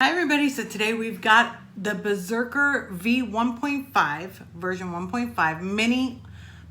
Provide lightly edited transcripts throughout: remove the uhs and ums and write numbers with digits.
Hi everybody, so today we've got the Berserker V1.5, version 1.5 mini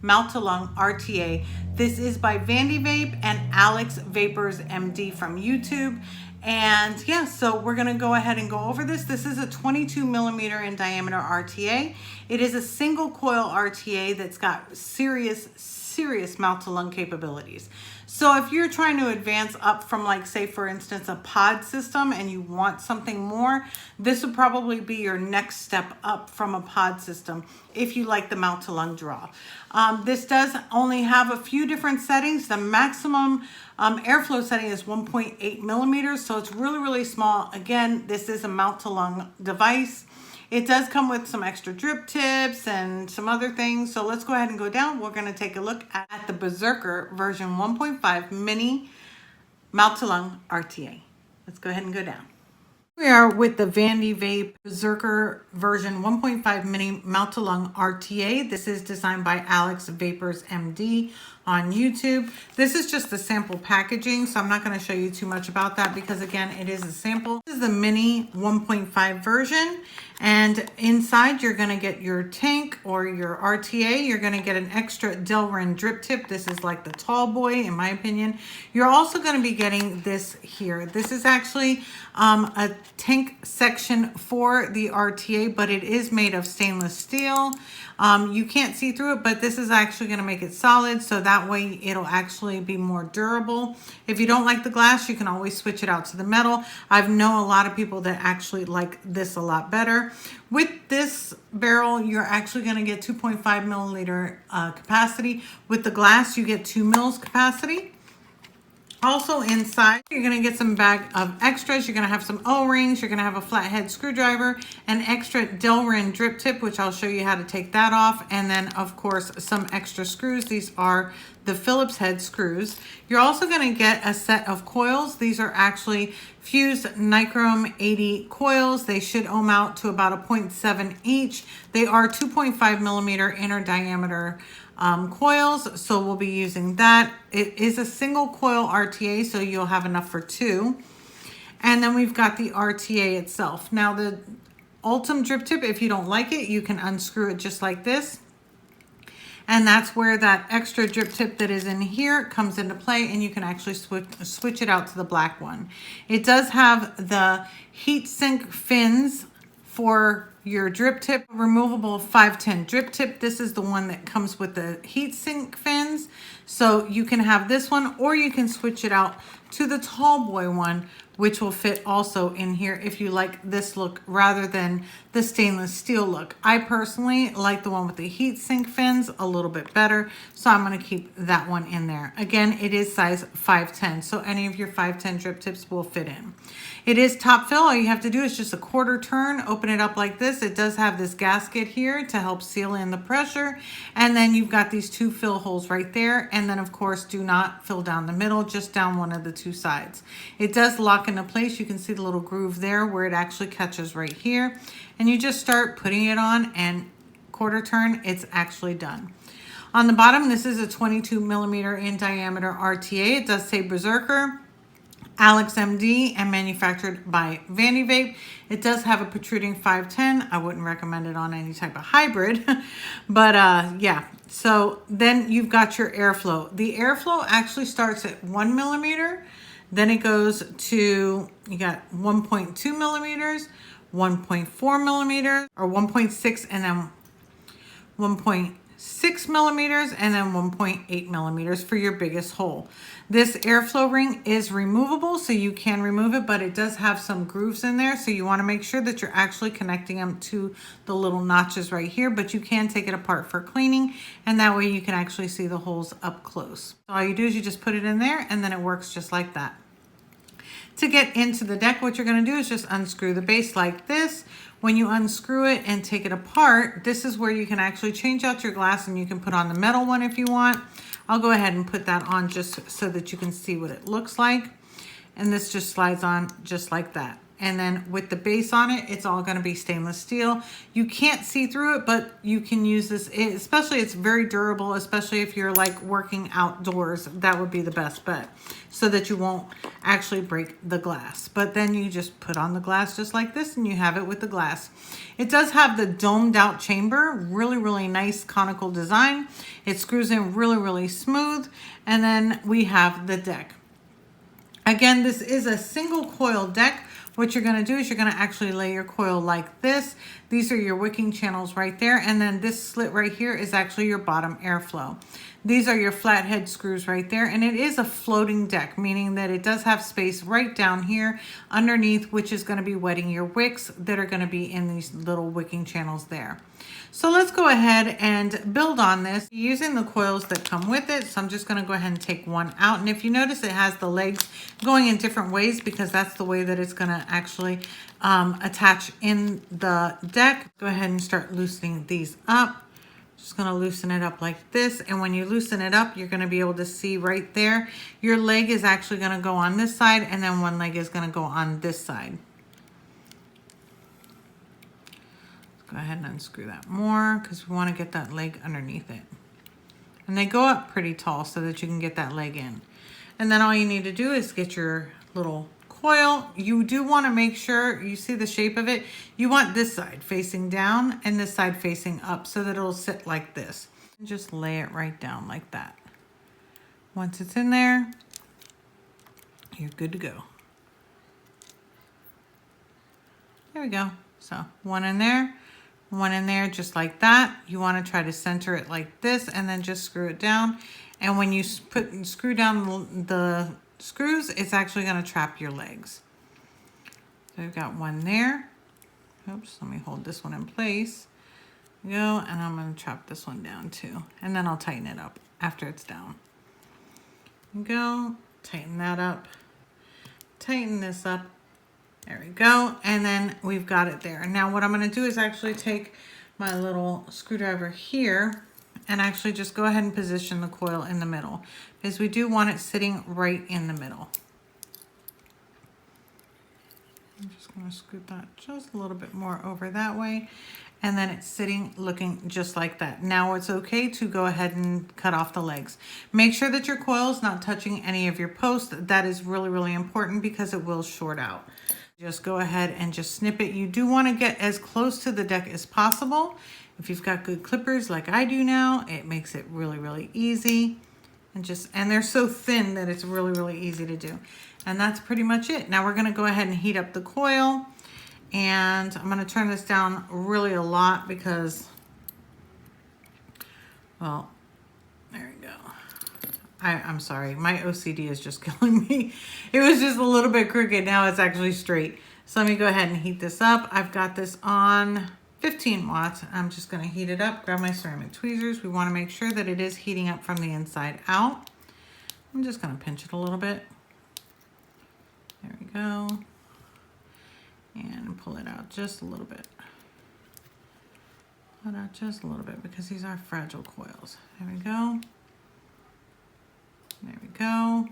mouth to lung RTA. This is by Vandy Vape and VapersMD from YouTube. And yeah, so we're gonna go ahead and go over this. This is a 22 millimeter in diameter RTA. It is a single coil RTA that's got serious mouth to lung capabilities. So if you're trying to advance up from, like, say for instance, a pod system and you want something more, this would probably be your next step up from a pod system if you like the mouth to lung draw. This does only have a few different settings. The maximum airflow setting is 1.8 millimeters, so it's really small. Again, this is a mouth to lung device. It does come with some extra drip tips and some other things. So let's go ahead and go down. We're going to take a look at the Berserker version 1.5 mini mouth to lung RTA. Let's go ahead and go down. We are with the Vandy Vape Berserker version 1.5 mini mouth to lung RTA. This is designed by VapersMD on YouTube. This is just the sample packaging, so I'm not going to show you too much about that because, again, it is a sample. This is the mini 1.5 version, and inside you're going to get your tank or your RTA. You're going to get an extra Delrin drip tip. This is like the tall boy, in my opinion. You're also going to be getting this here. This is actually a tank section for the RTA, but it is made of stainless steel. You can't see through it, but this is actually going to make it solid, so that way it'll actually be more durable. If you don't like the glass, you can always switch it out to the metal. I've known a lot of people that actually like this a lot better. With this barrel, you're actually going to get 2.5 milliliter capacity. With the glass, you get 2 mils capacity. Also inside, you're going to get some bag of extras. You're going to have some O-rings. You're going to have a flathead screwdriver, an extra Delrin drip tip, which I'll show you how to take that off. And then, of course, some extra screws. These are the Phillips head screws. You're also going to get a set of coils. These are actually fused nichrome 80 coils. They should ohm out to about a 0.7 each. They are 2.5 millimeter inner diameter coils, so we'll be using that. It is a single coil RTA, so you'll have enough for 2. And then we've got the RTA itself. Now the Ultim drip tip, if you don't like it, you can unscrew it just like this. And that's where that extra drip tip that is in here comes into play, and you can actually switch it out to the black one. It does have the heat sink fins for your drip tip, removable 510 drip tip. This is the one that comes with the heat sink fins. So you can have this one, or you can switch it out to the tall boy one, which will fit also in here if you like this look rather than the stainless steel look. I personally like the one with the heat sink fins a little bit better, so I'm going to keep that one in there. Again, it is size 510, so any of your 510 drip tips will fit in. It is top fill. All you have to do is just a quarter turn, open it up like this. It does have this gasket here to help seal in the pressure, and then you've got these 2 fill holes right there. And then, of course, do not fill down the middle, just down one of the 2 sides. It does lock into place. You can see the little groove there where it actually catches right here, and you just start putting it on, and quarter turn, it's actually done. On the bottom, this is a 22 millimeter in diameter RTA. It does say Berserker, MD, and manufactured by Vandy Vape. It does have a protruding 510. I wouldn't recommend it on any type of hybrid, but yeah. So then you've got your airflow. The airflow actually starts at 1 millimeter. Then it goes to, you got 1.2 millimeters, 1.4 millimeters, or 1.6, and then 1.6 millimeters, and then 1.8 millimeters for your biggest hole. This airflow ring is removable, so you can remove it, but it does have some grooves in there, so you want to make sure that you're actually connecting them to the little notches right here, but you can take it apart for cleaning, and that way you can actually see the holes up close. So all you do is you just put it in there, and then it works just like that. To get into the deck, what you're going to do is just unscrew the base like this. When you unscrew it and take it apart, this is where you can actually change out your glass, and you can put on the metal one if you want. I'll go ahead and put that on just so that you can see what it looks like. And this just slides on just like that. And then with the base on it, it's all going to be stainless steel. You can't see through it, but you can use this, especially it's very durable, especially if you're like working outdoors. That would be the best bet, so that you won't actually break the glass. But then you just put on the glass just like this and you have it with the glass. It does have the domed out chamber, really, really nice conical design. It screws in really, really smooth. And then we have the deck. Again, this is a single coil deck. What you're going to do is you're going to actually lay your coil like this. These are your wicking channels right there. And then this slit right here is actually your bottom airflow. These are your flathead screws right there. And it is a floating deck, meaning that it does have space right down here underneath, which is going to be wetting your wicks that are going to be in these little wicking channels there. So let's go ahead and build on this using the coils that come with it. So I'm just going to go ahead and take one out. And if you notice, it has the legs going in different ways because that's the way that it's going to actually attach in the deck. Go ahead and start loosening these up. Just going to loosen it up like this. And when you loosen it up, you're going to be able to see right there, your leg is actually going to go on this side, and then one leg is going to go on this side. Go ahead and unscrew that more because we want to get that leg underneath it. And they go up pretty tall so that you can get that leg in. And then all you need to do is get your little coil. You do want to make sure you see the shape of it. You want this side facing down and this side facing up so that it'll sit like this. And just lay it right down like that. Once it's in there, you're good to go. There we go. So one in there. One in there just like that. You want to try to center it like this and then just screw it down. And when you screw down the screws, it's actually going to trap your legs. So we've got one there. Oops, let me hold this one in place. There we go, and I'm going to trap this one down too. And then I'll tighten it up after it's down. There we go, tighten that up. Tighten this up. There we go. And then we've got it there. Now what I'm going to do is actually take my little screwdriver here and actually just go ahead and position the coil in the middle because we do want it sitting right in the middle. I'm just going to scoot that just a little bit more over that way. And then it's sitting looking just like that. Now it's okay to go ahead and cut off the legs. Make sure that your coil is not touching any of your posts. That is really, really important because it will short out. Just go ahead and just snip it. You do want to get as close to the deck as possible. If you've got good clippers like I do now, it makes it really, really easy. And they're so thin that it's really, really easy to do. And that's pretty much it. Now we're going to go ahead and heat up the coil. And I'm going to turn this down really a lot because, well, there we go. I'm sorry, my OCD is just killing me. It was just a little bit crooked. Now it's actually straight. So let me go ahead and heat this up. I've got this on 15 watts. I'm just going to heat it up. Grab my ceramic tweezers. We want to make sure that it is heating up from the inside out. I'm just going to pinch it a little bit. There we go. And pull it out just a little bit. Pull it out just a little bit because these are fragile coils. There we go. There we go.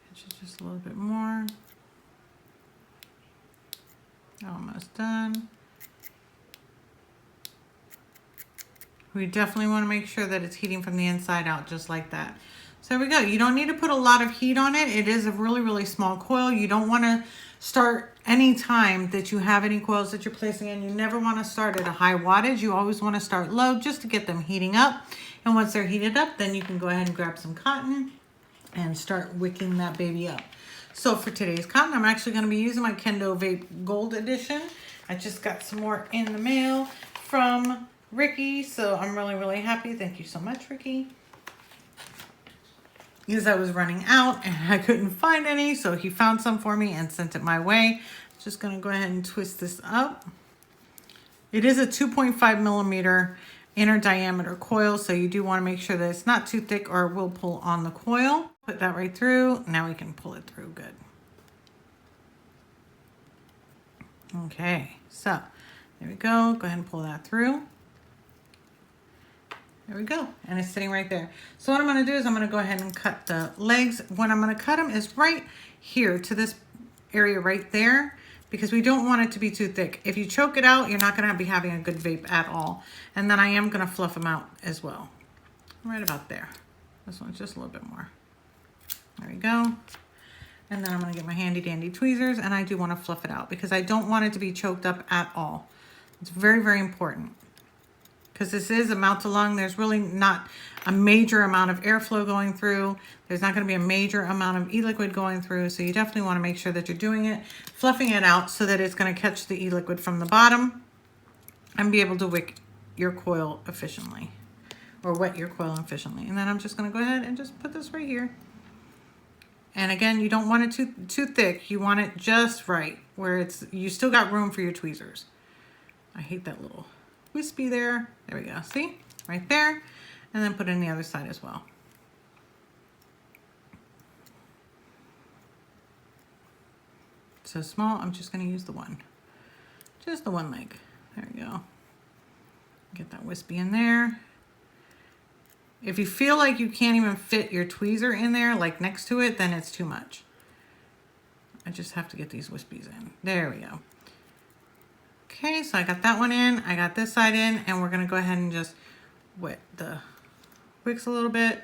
Pinch it just a little bit more. Almost done. We definitely want to make sure that it's heating from the inside out just like that. So there we go. You don't need to put a lot of heat on it. It is a really, really small coil. You don't want to start any time that you have any coils that you're placing in. You never want to start at a high wattage. You always want to start low just to get them heating up. And once they're heated up, then you can go ahead and grab some cotton and start wicking that baby up. So for today's cotton, I'm actually going to be using my Kendo Vape Gold Edition. I just got some more in the mail from Ricky, so I'm really, really happy. Thank you so much, Ricky. Because I was running out and I couldn't find any, so he found some for me and sent it my way. Just going to go ahead and twist this up. It is a 2.5 millimeter inner diameter coil, so you do want to make sure that it's not too thick or it will pull on the coil. Put that right through. Now we can pull it through good. Okay, so there we go. Go ahead and pull that through. There we go. And it's sitting right there. So what I'm going to do is I'm going to go ahead and cut the legs. When I'm going to cut them is right here to this area right there, because we don't want it to be too thick. If you choke it out, you're not gonna be having a good vape at all. And then I am gonna fluff them out as well. Right about there. This one's just a little bit more. There we go. And then I'm gonna get my handy dandy tweezers, and I do wanna fluff it out because I don't want it to be choked up at all. It's very, very important. Because this is a mouth to lung, there's really not a major amount of airflow going through. There's not going to be a major amount of e-liquid going through, so you definitely want to make sure that you're doing it, fluffing it out so that it's going to catch the e-liquid from the bottom and be able to wick your coil efficiently, or wet your coil efficiently. And then I'm just going to go ahead and just put this right here. And again, you don't want it too thick. You want it just right, where you still got room for your tweezers. I hate that little wispy there. There we go. See? Right there. And then put it on the other side as well. So small, I'm just going to use the one. Just the one leg. There we go. Get that wispy in there. If you feel like you can't even fit your tweezer in there, like next to it, then it's too much. I just have to get these wispies in. There we go. Okay, so I got that one in, I got this side in, and we're gonna go ahead and just wet the wicks a little bit.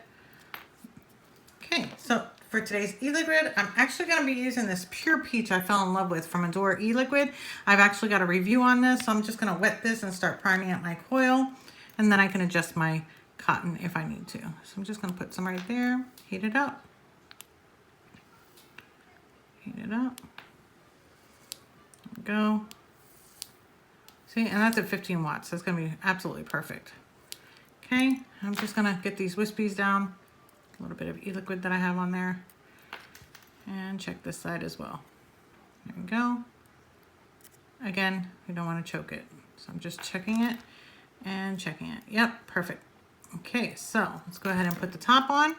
Okay, so for today's e-liquid, I'm actually gonna be using this Pure Peach I fell in love with from Adore e-liquid. I've actually got a review on this, so I'm just gonna wet this and start priming up my coil, and then I can adjust my cotton if I need to. So I'm just gonna put some right there, heat it up. Heat it up. There we go. See, and that's at 15 watts. That's going to be absolutely perfect. Okay, I'm just going to get these wispies down. A little bit of e-liquid that I have on there. And check this side as well. There we go. Again, we don't want to choke it. So I'm just checking it and checking it. Yep, perfect. Okay, so let's go ahead and put the top on,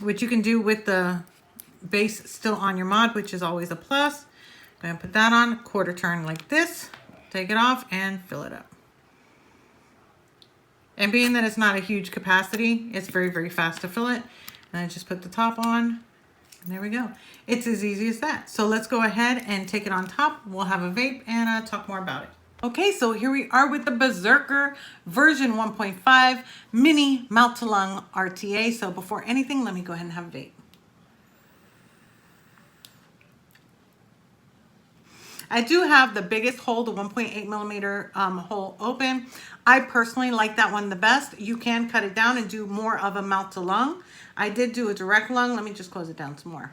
which you can do with the base still on your mod, which is always a plus. Go ahead and put that on, quarter turn like this, take it off and fill it up. And being that it's not a huge capacity, it's very, very fast to fill it. And I just put the top on, and there we go. It's as easy as that. So let's go ahead and take it on top. We'll have a vape and talk more about it. Okay, so here we are with the Berserker version 1.5 mini mouth to lung RTA. So before anything, let me go ahead and have a vape. I do have the biggest hole, the 1.8 millimeter hole open. I personally like that one the best. You can cut it down and do more of a mouth to lung. I did do a direct lung. Let me just close it down some more.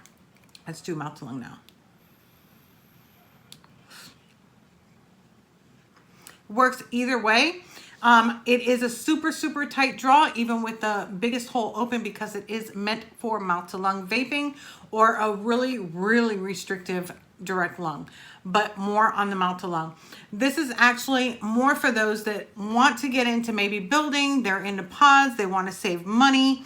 Let's do mouth to lung now. Works either way. It is a super, super tight draw, even with the biggest hole open, because it is meant for mouth to lung vaping or a really, really restrictive direct lung, but more on the mouth to lung. This is actually more for those that want to get into maybe building, they're into pods, they want to save money,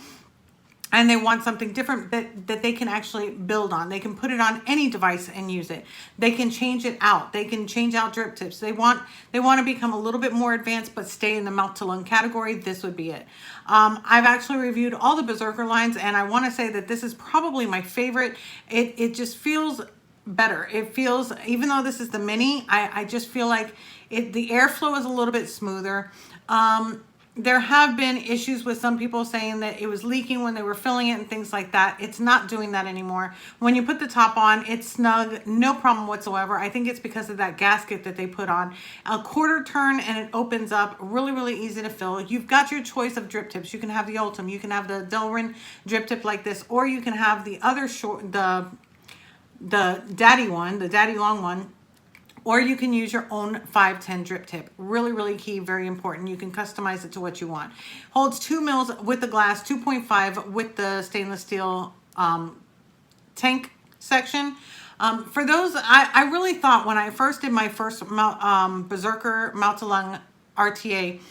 and they want something different that they can actually build on. They can put it on any device and use it. They can change it out. They can change out drip tips. They want to become a little bit more advanced but stay in the mouth to lung category. This would be it. I've actually reviewed all the Berserker lines, and I want to say that this is probably my favorite. It just feels better. It feels, even though this is the mini, I just feel like the airflow is a little bit smoother. There have been issues with some people saying that it was leaking when they were filling it and things like that. It's not doing that anymore. When you put the top on, it's snug, no problem whatsoever. I think it's because of that gasket that they put on. A quarter turn and it opens up, really, really easy to fill. You've got your choice of drip tips. You can have the Ultim, you can have the Delrin drip tip like this, or you can have the other short, the daddy one, the daddy long one, or you can use your own 510 drip tip. Really, really key, very important. You can customize it to what you want. Holds 2 mils with the glass, 2.5 with the stainless steel tank section. For those, I really thought when I first did my first Berserker mouth to lung RTA,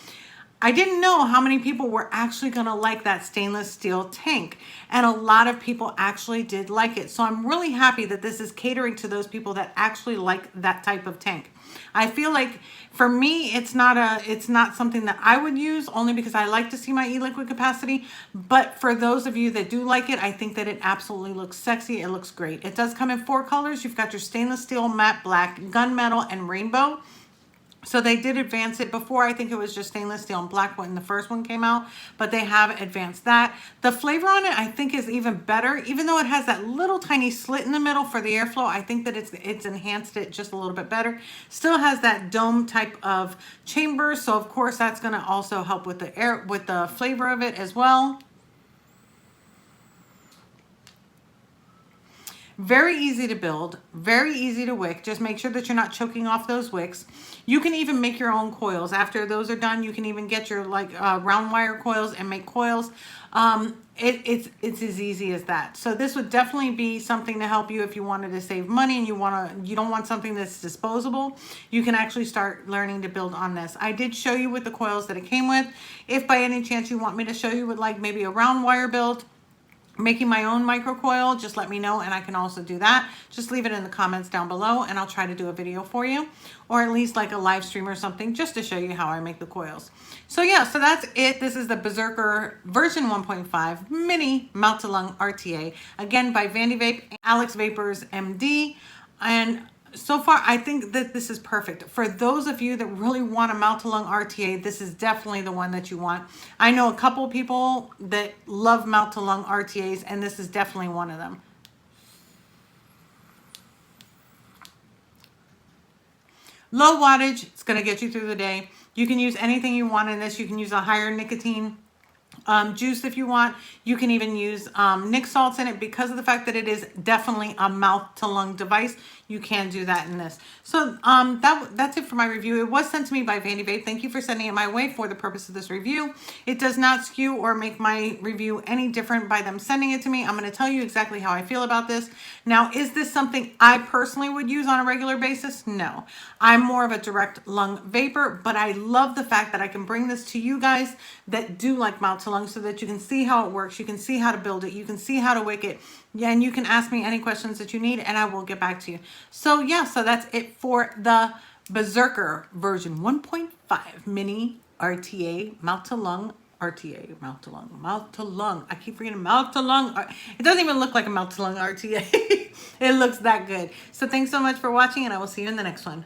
I didn't know how many people were actually going to like that stainless steel tank. And a lot of people actually did like it. So I'm really happy that this is catering to those people that actually like that type of tank. I feel like for me, it's not something that I would use, only because I like to see my e-liquid capacity. But for those of you that do like it, I think that it absolutely looks sexy. It looks great. It does come in 4 colors. You've got your stainless steel, matte black, gunmetal, and rainbow. So they did advance it. Before, I think it was just stainless steel and black when the first one came out, but they have advanced that. The flavor on it, I think, is even better. Even though it has that little tiny slit in the middle for the airflow, I think that it's enhanced it just a little bit better. Still has that dome type of chamber, so of course that's going to also help with the flavor of it as well. Very easy to build, very easy to wick. Just make sure that you're not choking off those wicks. You can even make your own coils. After those are done, you can even get your round wire coils and make coils. It's as easy as that. So this would definitely be something to help you if you wanted to save money and you don't want something that's disposable. You can actually start learning to build on this. I did show you with the coils that it came with. If by any chance you want me to show you with like maybe a round wire build, making my own microcoil, just let me know and I can also do that. Just leave it in the comments down below and I'll try to do a video for you, or at least like a live stream or something, just to show you how I make the coils. So yeah, so that's it. This is the Berserker version 1.5 mini mouth to lung RTA, again by Vandy Vape, Alex VapersMD. And so far, I think that this is perfect. For those of you that really want a mouth-to-lung RTA, this is definitely the one that you want. I know a couple people that love mouth-to-lung RTAs, and this is definitely one of them. Low wattage, it's going to get you through the day. You can use anything you want in this. You can use a higher nicotine juice if you want. You can even use nic salts in it. Because of the fact that it is definitely a mouth to lung device, you can do that in this. So that's it for my review. It was sent to me by Vandy Vape. Thank you for sending it my way for the purpose of this review. It does not skew or make my review any different by them sending it to me. I'm going to tell you exactly how I feel about this. Now, is this something I personally would use on a regular basis? No. I'm more of a direct lung vapor, but I love the fact that I can bring this to you guys that do like mouth to lung, so that you can see how it works. You can see how to build it. You can see how to wick it. Yeah, and you can ask me any questions that you need and I will get back to you. So yeah, so that's it for the Berserker version 1.5 mini RTA mouth to lung RTA, mouth to lung, mouth to lung. I keep forgetting mouth to lung. It doesn't even look like a mouth to lung RTA. It looks that good. So thanks so much for watching and I will see you in the next one.